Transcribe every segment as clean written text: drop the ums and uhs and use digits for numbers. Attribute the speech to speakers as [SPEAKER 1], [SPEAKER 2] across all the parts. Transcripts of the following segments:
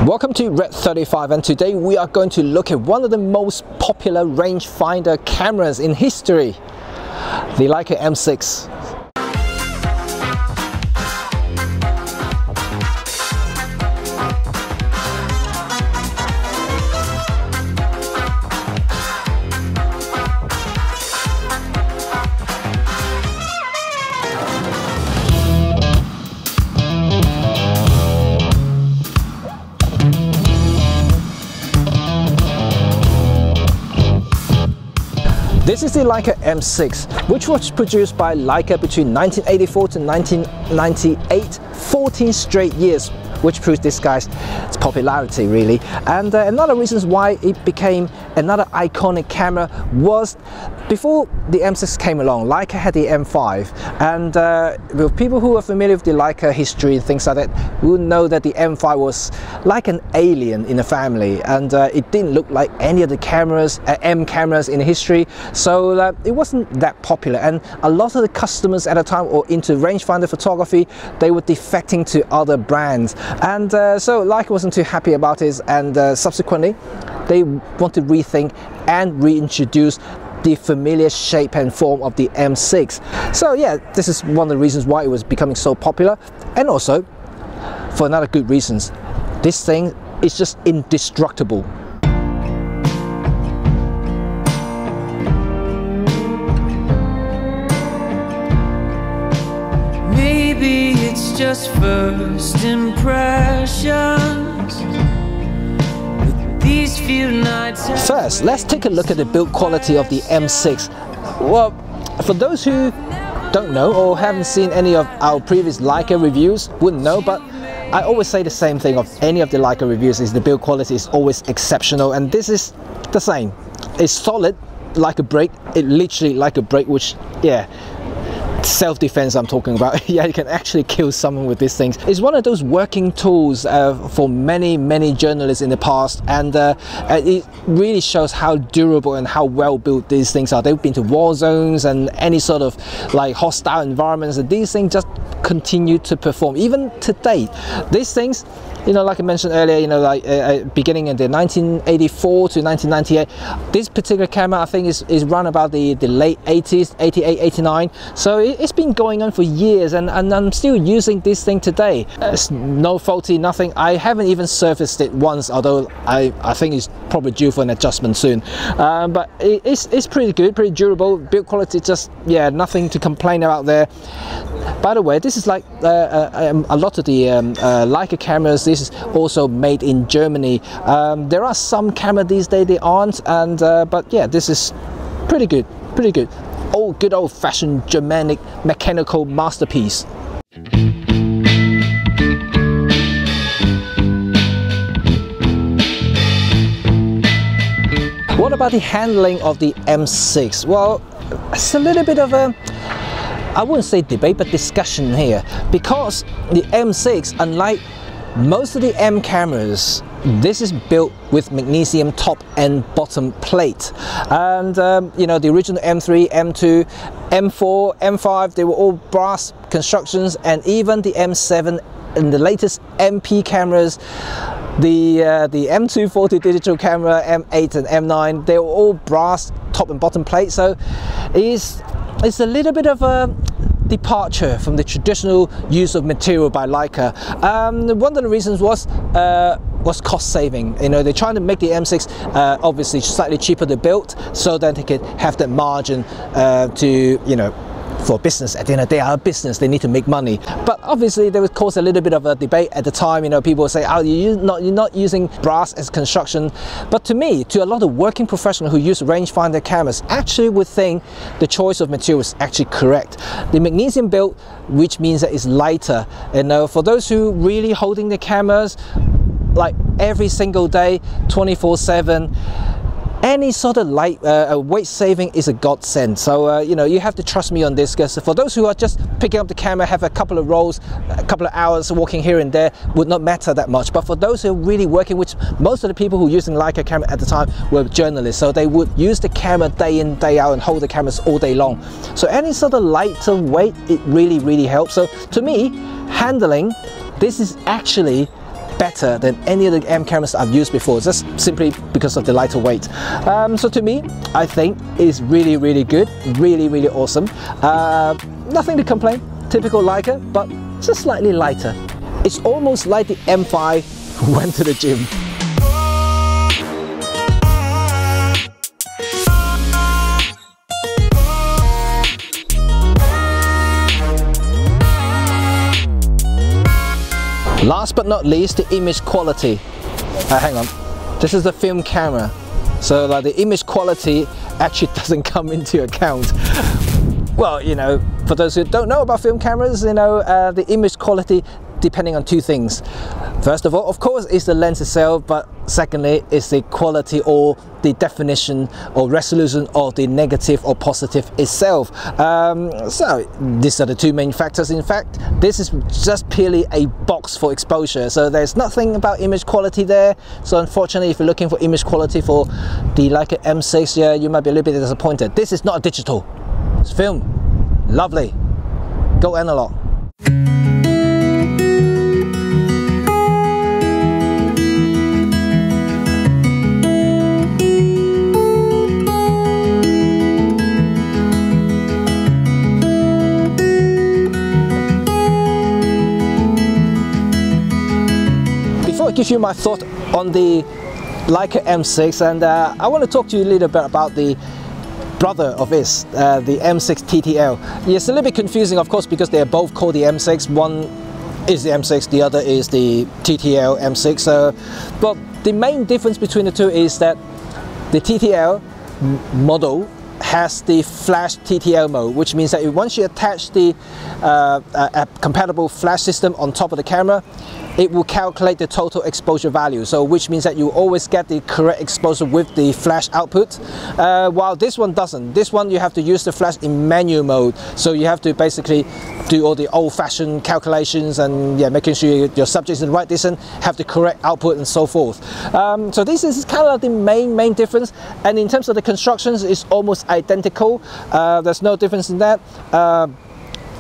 [SPEAKER 1] Welcome to RED35, and today we are going to look at one of the most popular rangefinder cameras in history, the Leica M6. This is the Leica M6, which was produced by Leica between 1984 to 1998, 14 straight years, which proves this guy's popularity really. And another reason why it became another iconic camera was before the M6 came along, Leica had the M5, and with people who are familiar with the Leica history and things like that will know that the M5 was like an alien in the family, and it didn't look like any of the cameras, M cameras in history, so it wasn't that popular, and a lot of the customers at the time or into rangefinder photography, they were defecting to other brands, and so Leica wasn't too happy about it, and subsequently they want to rethink and reintroduce the familiar shape and form of the M6. So yeah, this is one of the reasons why it was becoming so popular, and also for another good reasons, this thing is just indestructible.
[SPEAKER 2] Maybe it's just first impressions.
[SPEAKER 1] First, let's take a look at the build quality of the M6. Well, for those who don't know or haven't seen any of our previous Leica reviews, wouldn't know, but I always say the same thing of any of the Leica reviews is the build quality is always exceptional, and this is the same. It's solid like a brick, it literally like a brick, which, yeah, self-defense I'm talking about. Yeah, you can actually kill someone with these things. It's one of those working tools for many journalists in the past, and it really shows how durable and how well built these things are. They've been to war zones and any sort of like hostile environments, and these things just continue to perform even today. These things, you know, like I mentioned earlier, you know, like beginning in the 1984 to 1998, this particular camera I think is run about the late 80s, 88, 89, so it's been going on for years, and I'm still using this thing today. It's no faulty, nothing. I haven't even serviced it once, although I think it's probably due for an adjustment soon, but it's pretty good, pretty durable. Build quality, just, yeah, nothing to complain about there. By the way, this is like a lot of the Leica cameras. This is also made in Germany. There are some cameras these days they aren't, and but yeah, this is pretty good, pretty good. Good old-fashioned Germanic mechanical masterpiece. What about the handling of the M6? Well, it's a little bit of a, I wouldn't say debate, but discussion here, because the M6, unlike most of the M cameras, this is built with magnesium top and bottom plate, and you know, the original M3, M2, M4, M5, they were all brass constructions, and even the M7 and the latest MP cameras, the M240 digital camera, M8 and M9, they were all brass top and bottom plate. So it's a little bit of a departure from the traditional use of material by Leica. One of the reasons was cost saving. You know, they're trying to make the M6 obviously slightly cheaper to build, so that they could have that margin to, you know, for business. At the end of the day, our business, they need to make money. But obviously there was caused a little bit of a debate at the time. You know, people say, oh, you're not using brass as construction. But to me, to a lot of working professionals who use rangefinder cameras, actually would think the choice of material is actually correct. The magnesium build, which means that it's lighter. You know, for those who really holding the cameras like every single day, 24/7, any sort of light weight saving is a godsend. So you know, you have to trust me on this, because for those who are just picking up the camera, have a couple of rolls, a couple of hours walking here and there, would not matter that much. But for those who are really working, which most of the people who were using Leica camera at the time were journalists, so they would use the camera day in, day out, and hold the cameras all day long. So any sort of lighter weight, it really helps. So to me, handling, this is actually better than any of the M cameras I've used before, just simply because of the lighter weight. So to me, I think it's really, really good, really, really awesome. Nothing to complain, typical Leica, but just slightly lighter. It's almost like the M5 went to the gym. Last but not least, the image quality. Hang on, this is the film camera, so like the image quality actually doesn't come into account. Well, you know, for those who don't know about film cameras, you know, the image quality depending on two things. First of all, of course, is the lens itself, but secondly is the quality or the definition or resolution of the negative or positive itself. So these are the two main factors. In fact, this is just purely a box for exposure, so there's nothing about image quality there. So unfortunately, if you're looking for image quality for the Leica M6, yeah, you might be a little bit disappointed. This is not a digital, it's film. Lovely. Go analog. Before I give you my thought on the Leica M6, and I want to talk to you a little bit about the brother of this, the M6 TTL. It's a little bit confusing, of course, because they are both called the M6. One is the M6, the other is the TTL M6. But the main difference between the two is that the TTL model has the flash TTL mode, which means that once you attach the a compatible flash system on top of the camera, it will calculate the total exposure value, so which means that you always get the correct exposure with the flash output, while this one doesn't. This one you have to use the flash in manual mode, so you have to basically do all the old-fashioned calculations and yeah, making sure your subject is in the right distance, have the correct output and so forth. So this is kind of like the main difference, and in terms of the constructions, it's almost identical. There's no difference in that.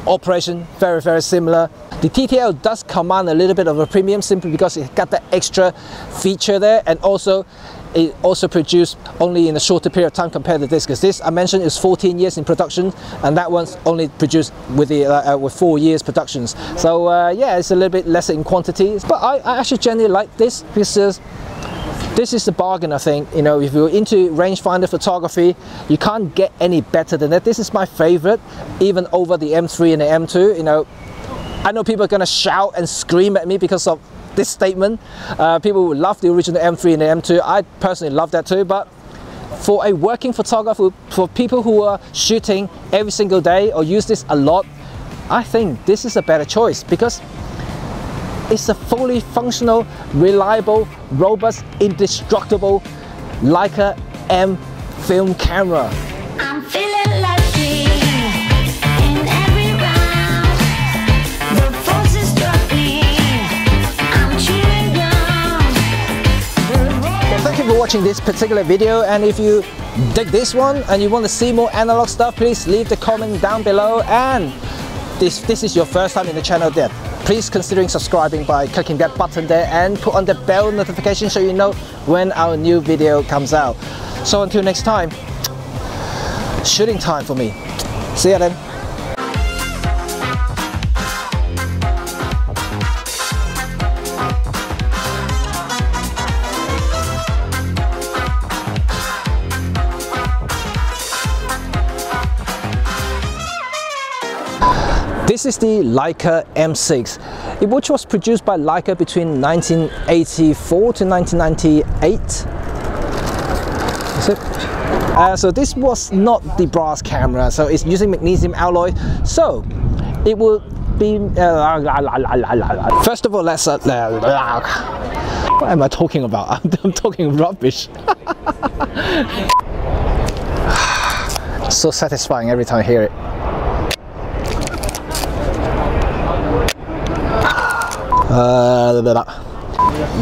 [SPEAKER 1] Operation very similar. The TTL does command a little bit of a premium simply because it got that extra feature there, and also it also produced only in a shorter period of time compared to this, because this I mentioned is 14 years in production, and that one's only produced with the with 4 years productions. So yeah, it's a little bit less in quantity, but I actually generally like this because this is the bargain, I think. You know, if you're into rangefinder photography, you can't get any better than that. This is my favorite, even over the M3 and the M2. You know, I know people are gonna shout and scream at me because of this statement. People would love the original M3 and the M2. I personally love that too, but for a working photographer, for people who are shooting every single day or use this a lot, I think this is a better choice because it's a fully functional, reliable, robust, indestructible Leica M film camera.
[SPEAKER 3] I'm feeling lucky in every round. The force is struck me. I'm chewing gum.
[SPEAKER 1] Well, thank you for watching this particular video, and if you dig this one and you want to see more analog stuff, please leave the comment down below. And this is your first time in the channel, there, please consider subscribing by clicking that button there and put on the bell notification so you know when our new video comes out. So until next time, shooting time for me. See ya then. This is the Leica M6, which was produced by Leica between 1984 to 1998. So this was not the brass camera, so it's using magnesium alloy. So it will be. First of all, let's. What am I talking about? I'm talking rubbish. So satisfying every time I hear it.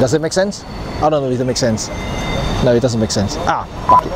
[SPEAKER 1] Does it make sense? I don't know if it makes sense. No, it doesn't make sense. Ah, fuck it.